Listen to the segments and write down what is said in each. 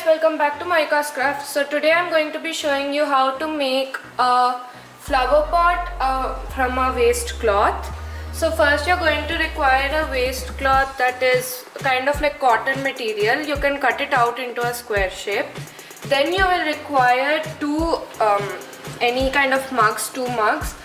welcome back to Moika's Craft. So today I'm going to be showing you how to make a flower pot from a waste cloth. So first you're going to require a waste cloth that is kind of like cotton material. You can cut it out into a square shape. Then you will require any kind of mugs, two mugs,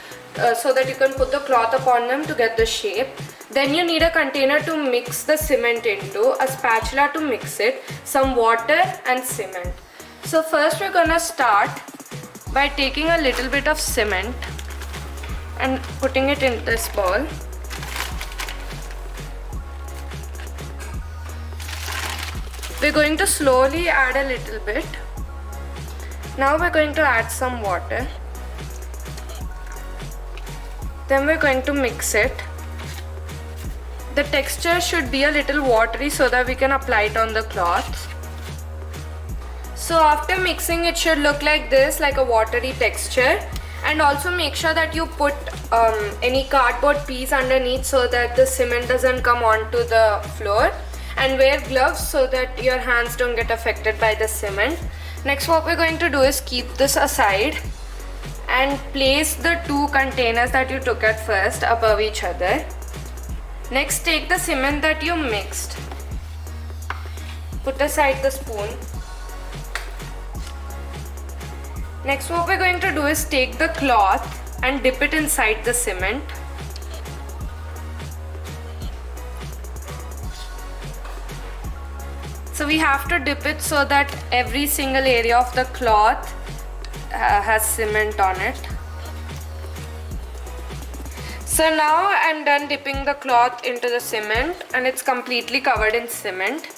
so that you can put the cloth upon them to get the shape. Then you need a container to mix the cement into, a spatula to mix it, some water and cement. So first we're gonna start by taking a little bit of cement and putting it in this bowl. We're going to slowly add a little bit. Now we're going to add some water. Then we're going to mix it. The texture should be a little watery so that we can apply it on the cloth. So after mixing, it should look like this, like a watery texture. And also make sure that you put any cardboard piece underneath so that the cement doesn't come onto the floor. And wear gloves so that your hands don't get affected by the cement. Next, what we're going to do is keep this aside and place the two containers that you took at first above each other. Next, take the cement that you mixed, put aside the spoon. Next, what we're going to do is take the cloth and dip it inside the cement. So we have to dip it so that every single area of the cloth has cement on it. So now I'm done dipping the cloth into the cement and it's completely covered in cement.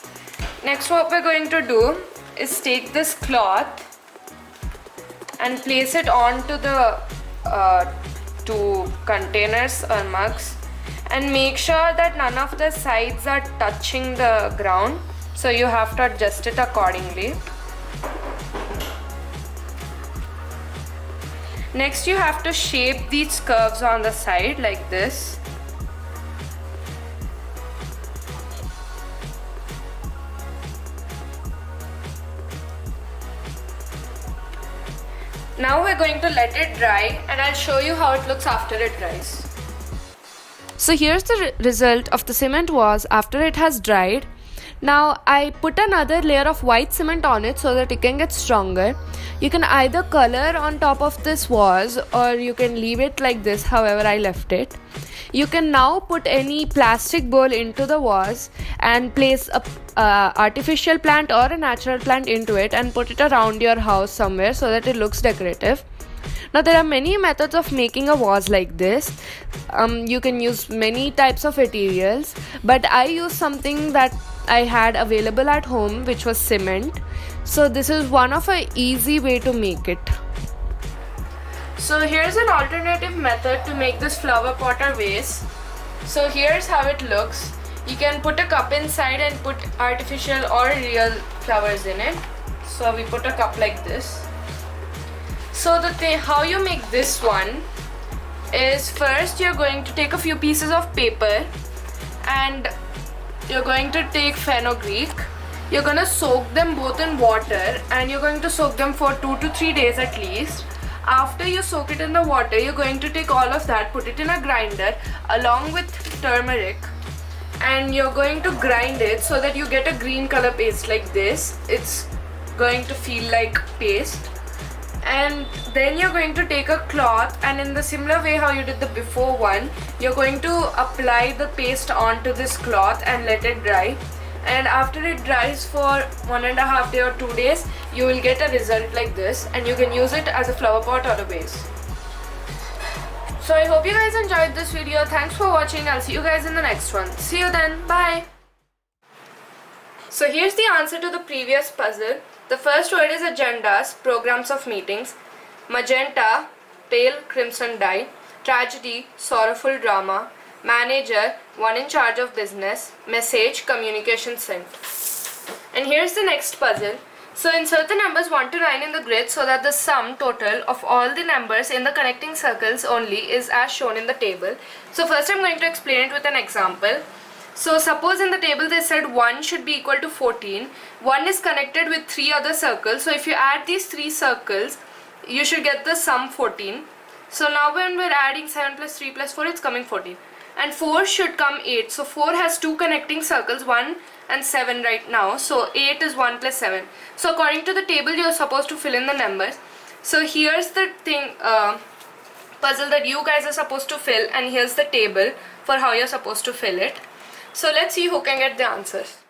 Next, what we're going to do is take this cloth and place it onto the two containers or mugs, and make sure that none of the sides are touching the ground. So you have to adjust it accordingly. Next, you have to shape these curves on the side like this. Now we're going to let it dry and I'll show you how it looks after it dries. So here's the result of the cement vase after it has dried. Now I put another layer of white cement on it so that it can get stronger. You can either color on top of this vase or you can leave it like this, however I left it. You can now put any plastic bowl into the vase and place a artificial plant or a natural plant into it and put it around your house somewhere so that it looks decorative. Now there are many methods of making a vase like this. You can use many types of materials, but I use something that I had available at home, which was cement. So this is one of an easy way to make it. So here's an alternative method to make this flower pot or vase. So here's how it looks. You can put a cup inside and put artificial or real flowers in it. So we put a cup like this. So how you make this one is, first you're going to take a few pieces of paper and you're going to take fenugreek. You're going to soak them both in water and you're going to soak them for 2 to 3 days at least. After you soak it in the water, you're going to take all of that, put it in a grinder along with turmeric, and you're going to grind it so that you get a green color paste like this. It's going to feel like paste. And then you're going to take a cloth and in the similar way how you did the before one, you're going to apply the paste onto this cloth and let it dry. And after it dries for 1.5 days or 2 days, you will get a result like this and you can use it as a flower pot or a vase. So I hope you guys enjoyed this video. Thanks for watching. I'll see you guys in the next one. See you then. Bye. So here's the answer to the previous puzzle. The first word is agendas, programs of meetings. Magenta, pale crimson dye. Tragedy, sorrowful drama. Manager, one in charge of business. Message, communication sent. And here's the next puzzle. So insert the numbers 1 to 9 in the grid so that the sum total of all the numbers in the connecting circles only is as shown in the table. So first I'm going to explain it with an example. So suppose in the table they said 1 should be equal to 14. 1 is connected with 3 other circles. So if you add these 3 circles, you should get the sum 14. So now when we're adding 7 plus 3 plus 4, it's coming 14. And 4 should come 8. So 4 has 2 connecting circles, 1 and 7 right now. So 8 is 1 plus 7. So according to the table, you're supposed to fill in the numbers. So here's the thing, puzzle that you guys are supposed to fill, and here's the table for how you're supposed to fill it. So let's see who can get the answers.